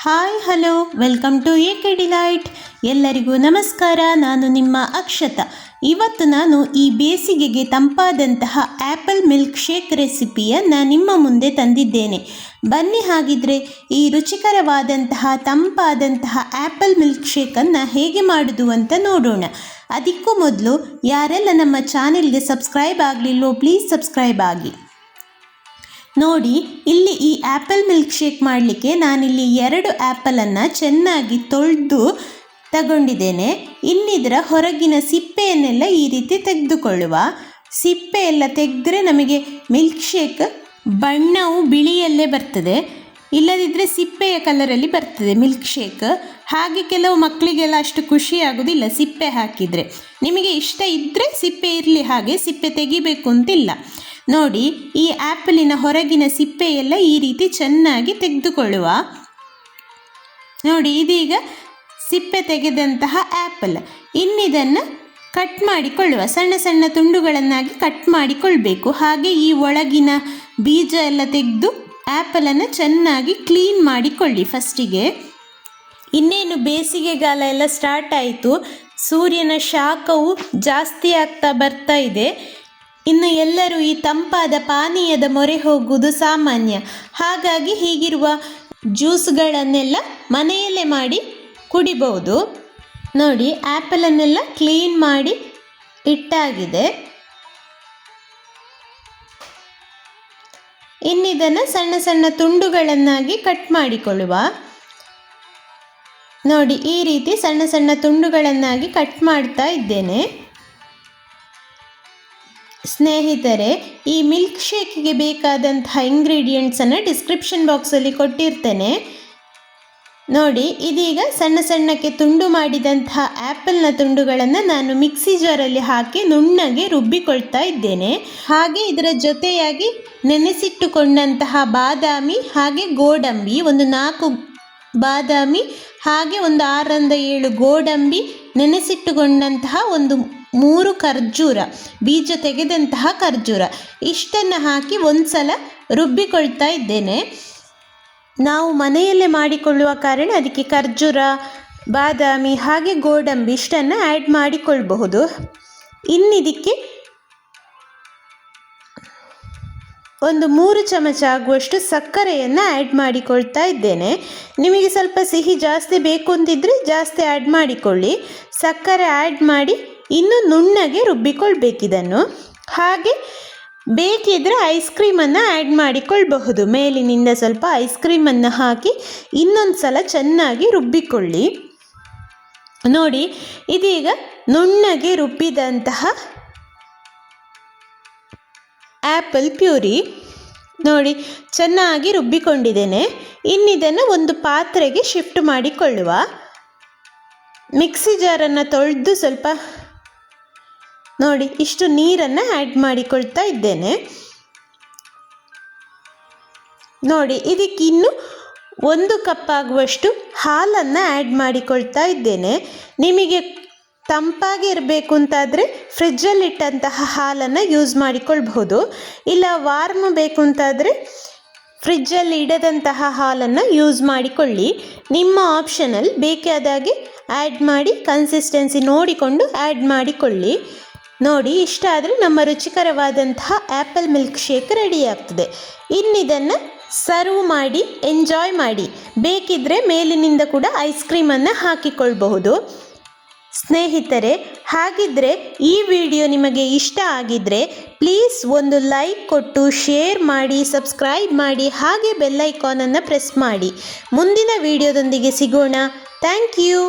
Hi hello welcome to AK Delight. ಎಲ್ಲರಿಗೂ ನಮಸ್ಕಾರ. ನಾನು ನಿಮ್ಮ ಅಕ್ಷತಾ. ಇವತ್ತು ನಾನು ಈ ಬೇಸಿಗೆಗೆ ತಂಪಾದಂತಹ ಆ್ಯಪಲ್ ಮಿಲ್ಕ್ ಶೇಕ್ ರೆಸಿಪಿಯನ್ನು ನಿಮ್ಮ ಮುಂದೆ ತಂದಿದ್ದೇನೆ. ಬನ್ನಿ ಹಾಗಿದ್ರೆ ಈ ರುಚಿಕರವಾದಂತಹ ತಂಪಾದಂತಹ ಆ್ಯಪಲ್ ಮಿಲ್ಕ್ ಶೇಕನ್ನು ಹೇಗೆ ಮಾಡೋದು ಅಂತ ನೋಡೋಣ. ಅದಕ್ಕೂ ಮೊದಲು ಯಾರೆಲ್ಲ ನಮ್ಮ ಚಾನೆಲ್ಗೆ ಸಬ್ಸ್ಕ್ರೈಬ್ ಆಗಲಿಲ್ಲೋ ಪ್ಲೀಸ್ ಸಬ್ಸ್ಕ್ರೈಬ್ ಆಗಿ. ನೋಡಿ, ಇಲ್ಲಿ ಈ ಆ್ಯಪಲ್ ಮಿಲ್ಕ್ ಶೇಕ್ ಮಾಡಲಿಕ್ಕೆ ನಾನಿಲ್ಲಿ 2 ಆ್ಯಪಲನ್ನು ಚೆನ್ನಾಗಿ ತೊಳೆದು ತಗೊಂಡಿದ್ದೇನೆ. ಇನ್ನಿದರ ಹೊರಗಿನ ಸಿಪ್ಪೆಯನ್ನೆಲ್ಲ ಈ ರೀತಿ ತೆಗೆದುಕೊಳ್ಳುವ. ಸಿಪ್ಪೆ ಎಲ್ಲ ತೆಗೆದ್ರೆ ನಮಗೆ ಮಿಲ್ಕ್ ಶೇಕ್ ಬಣ್ಣವು ಬಿಳಿಯಲ್ಲೇ ಬರ್ತದೆ, ಇಲ್ಲದಿದ್ದರೆ ಸಿಪ್ಪೆಯ ಕಲರಲ್ಲಿ ಬರ್ತದೆ ಮಿಲ್ಕ್ ಶೇಕ್. ಹಾಗೆ ಕೆಲವು ಮಕ್ಕಳಿಗೆಲ್ಲ ಅಷ್ಟು ಖುಷಿ ಆಗೋದಿಲ್ಲ ಸಿಪ್ಪೆ ಹಾಕಿದರೆ. ನಿಮಗೆ ಇಷ್ಟ ಇದ್ದರೆ ಸಿಪ್ಪೆ ಇರಲಿ, ಹಾಗೆ ಸಿಪ್ಪೆ ತೆಗಿಬೇಕು ಅಂತಿಲ್ಲ. ನೋಡಿ, ಈ ಆ್ಯಪಲಿನ ಹೊರಗಿನ ಸಿಪ್ಪೆಯೆಲ್ಲ ಈ ರೀತಿ ಚೆನ್ನಾಗಿ ತೆಗೆದುಕೊಳ್ಳುವ. ನೋಡಿ, ಇದೀಗ ಸಿಪ್ಪೆ ತೆಗೆದಂತಹ ಆ್ಯಪಲ್. ಇನ್ನಿದನ್ನು ಕಟ್ ಮಾಡಿಕೊಳ್ಳುವ, ಸಣ್ಣ ಸಣ್ಣ ತುಂಡುಗಳನ್ನಾಗಿ ಕಟ್ ಮಾಡಿಕೊಳ್ಬೇಕು. ಹಾಗೆ ಈ ಒಳಗಿನ ಬೀಜ ಎಲ್ಲ ತೆಗೆದು ಆ್ಯಪಲನ್ನು ಚೆನ್ನಾಗಿ ಕ್ಲೀನ್ ಮಾಡಿಕೊಳ್ಳಿ ಫಸ್ಟಿಗೆ. ಇನ್ನೇನು ಬೇಸಿಗೆಗಾಲ ಎಲ್ಲ ಸ್ಟಾರ್ಟ್ ಆಯಿತು, ಸೂರ್ಯನ ಶಾಖವು ಜಾಸ್ತಿ ಆಗ್ತಾ ಬರ್ತಾ ಇದೆ. ಇನ್ನು ಎಲ್ಲರೂ ಈ ತಂಪಾದ ಪಾನೀಯದ ಮೊರೆ ಹೋಗುವುದು ಸಾಮಾನ್ಯ. ಹಾಗಾಗಿ ಹೀಗಿರುವ ಜ್ಯೂಸ್ಗಳನ್ನೆಲ್ಲ ಮನೆಯಲ್ಲೇ ಮಾಡಿ ಕುಡಿಬಹುದು. ನೋಡಿ, ಆ್ಯಪಲನ್ನೆಲ್ಲ ಕ್ಲೀನ್ ಮಾಡಿ ಇಟ್ಟಾಗಿದೆ. ಇನ್ನಿದನ್ನು ಸಣ್ಣ ಸಣ್ಣ ತುಂಡುಗಳನ್ನಾಗಿ ಕಟ್ ಮಾಡಿಕೊಳ್ಳುವ. ನೋಡಿ, ಈ ರೀತಿ ಸಣ್ಣ ಸಣ್ಣ ತುಂಡುಗಳನ್ನಾಗಿ ಕಟ್ ಮಾಡ್ತಾ ಇದ್ದೇನೆ. ಸ್ನೇಹಿತರೆ, ಈ ಮಿಲ್ಕ್ ಶೇಕಿಗೆ ಬೇಕಾದಂತಹ ಇಂಗ್ರೀಡಿಯೆಂಟ್ಸನ್ನು ಡಿಸ್ಕ್ರಿಪ್ಷನ್ ಬಾಕ್ಸಲ್ಲಿ ಕೊಟ್ಟಿರ್ತೇನೆ. ನೋಡಿ, ಇದೀಗ ಸಣ್ಣ ಸಣ್ಣಕ್ಕೆ ತುಂಡು ಮಾಡಿದಂತಹ ಆ್ಯಪಲ್ನ ತುಂಡುಗಳನ್ನು ನಾನು ಮಿಕ್ಸಿ ಜಾರಲ್ಲಿ ಹಾಕಿ ನುಣ್ಣಗೆ ರುಬ್ಬಿಕೊಳ್ತಾ ಇದ್ದೇನೆ. ಹಾಗೆ ಇದರ ಜೊತೆಯಾಗಿ ನೆನೆಸಿಟ್ಟುಕೊಂಡಂತಹ ಬಾದಾಮಿ ಹಾಗೆ ಗೋಡಂಬಿ, ಒಂದು 4 ಬಾದಾಮಿ ಹಾಗೆ ಒಂದು 6-7 ಗೋಡಂಬಿ, ನೆನೆಸಿಟ್ಟುಕೊಂಡಂತಹ ಒಂದು 3 ಖರ್ಜೂರ, ಬೀಜ ತೆಗೆದಂತಹ ಖರ್ಜೂರ, ಇಷ್ಟನ್ನು ಹಾಕಿ ಒಂದು ಸಲ ರುಬ್ಬಿಕೊಳ್ತಾ ಇದ್ದೇನೆ. ನಾವು ಮನೆಯಲ್ಲೇ ಮಾಡಿಕೊಳ್ಳುವ ಕಾರಣ ಅದಕ್ಕೆ ಖರ್ಜೂರ, ಬಾದಾಮಿ ಹಾಗೆ ಗೋಡಂಬಿ ಇಷ್ಟನ್ನು ಆ್ಯಡ್ ಮಾಡಿಕೊಳ್ಬಹುದು. ಇನ್ನಿದಕ್ಕೆ ಒಂದು 3 ಚಮಚ ಆಗುವಷ್ಟು ಸಕ್ಕರೆಯನ್ನು ಆ್ಯಡ್ ಮಾಡಿಕೊಳ್ತಾ ಇದ್ದೇನೆ. ನಿಮಗೆ ಸ್ವಲ್ಪ ಸಿಹಿ ಜಾಸ್ತಿ ಬೇಕು ಅಂತಿದ್ರೆ ಜಾಸ್ತಿ ಆ್ಯಡ್ ಮಾಡಿಕೊಳ್ಳಿ. ಸಕ್ಕರೆ ಆ್ಯಡ್ ಮಾಡಿ ಇನ್ನು ನುಣ್ಣಗೆ ರುಬ್ಬಿಕೊಳ್ಬೇಕಿದನ್ನು. ಹಾಗೆ ಬೇಕಿದ್ರೆ ಐಸ್ ಕ್ರೀಮನ್ನು ಆ್ಯಡ್ ಮಾಡಿಕೊಳ್ಬಹುದು. ಮೇಲಿನಿಂದ ಸ್ವಲ್ಪ ಐಸ್ ಕ್ರೀಮನ್ನು ಹಾಕಿ ಇನ್ನೊಂದು ಸಲ ಚೆನ್ನಾಗಿ ರುಬ್ಬಿಕೊಳ್ಳಿ. ನೋಡಿ, ಇದೀಗ ನುಣ್ಣಗೆ ರುಬ್ಬಿದಂತಹ ಆ್ಯಪಲ್ ಪ್ಯೂರಿ ನೋಡಿ ಚೆನ್ನಾಗಿ ರುಬ್ಬಿಕೊಂಡಿದ್ದೇನೆ. ಇನ್ನಿದನ್ನು ಒಂದು ಪಾತ್ರೆಗೆ ಶಿಫ್ಟ್ ಮಾಡಿಕೊಳ್ಳುವ. ಮಿಕ್ಸಿ ಜಾರನ್ನು ತೊಳೆದು ಸ್ವಲ್ಪ ನೋಡಿ ಇಷ್ಟು ನೀರನ್ನು ಆ್ಯಡ್ ಮಾಡಿಕೊಳ್ತಾ ಇದ್ದೇನೆ. ನೋಡಿ, ಇದಕ್ಕೆ ಇನ್ನು 1 ಕಪ್ ಆಗುವಷ್ಟು ಹಾಲನ್ನು ಆ್ಯಡ್ ಮಾಡಿಕೊಳ್ತಾ ಇದ್ದೇನೆ. ನಿಮಗೆ ತಂಪಾಗಿ ಇರಬೇಕು ಅಂತಾದರೆ ಫ್ರಿಜ್ಜಲ್ಲಿಟ್ಟಂತಹ ಹಾಲನ್ನು ಯೂಸ್ ಮಾಡಿಕೊಳ್ಬಹುದು. ಇಲ್ಲ ವಾರ್ಮ್ ಬೇಕು ಅಂತಾದರೆ ಫ್ರಿಜ್ಜಲ್ಲಿ ಇಡದಂತಹ ಹಾಲನ್ನು ಯೂಸ್ ಮಾಡಿಕೊಳ್ಳಿ. ನಿಮ್ಮ ಆಪ್ಷನಲ್, ಬೇಕಾದಾಗೆ ಆ್ಯಡ್ ಮಾಡಿ ಕನ್ಸಿಸ್ಟೆನ್ಸಿ ನೋಡಿಕೊಂಡು ಆ್ಯಡ್ ಮಾಡಿಕೊಳ್ಳಿ. ನೋಡಿ, ಇಷ್ಟ ಆದರೆ ನಮ್ಮ ರುಚಿಕರವಾದಂತಹ ಆ್ಯಪಲ್ ಮಿಲ್ಕ್ ಶೇಕ್ ರೆಡಿ ಆಗ್ತದೆ. ಇನ್ನಿದನ್ನು ಸರ್ವ್ ಮಾಡಿ ಎಂಜಾಯ್ ಮಾಡಿ. ಬೇಕಿದ್ದರೆ ಮೇಲಿನಿಂದ ಕೂಡ ಐಸ್ ಕ್ರೀಮನ್ನು ಹಾಕಿಕೊಳ್ಬಹುದು. ಸ್ನೇಹಿತರೆ, ಹಾಗಿದ್ದರೆ ಈ ವಿಡಿಯೋ ನಿಮಗೆ ಇಷ್ಟ ಆಗಿದ್ದರೆ ಪ್ಲೀಸ್ ಒಂದು ಲೈಕ್ ಕೊಟ್ಟು ಶೇರ್ ಮಾಡಿ, ಸಬ್ಸ್ಕ್ರೈಬ್ ಮಾಡಿ, ಹಾಗೆ ಬೆಲ್ ಐಕಾನನ್ನು ಪ್ರೆಸ್ ಮಾಡಿ. ಮುಂದಿನ ವಿಡಿಯೋದೊಂದಿಗೆ ಸಿಗೋಣ. Thank you.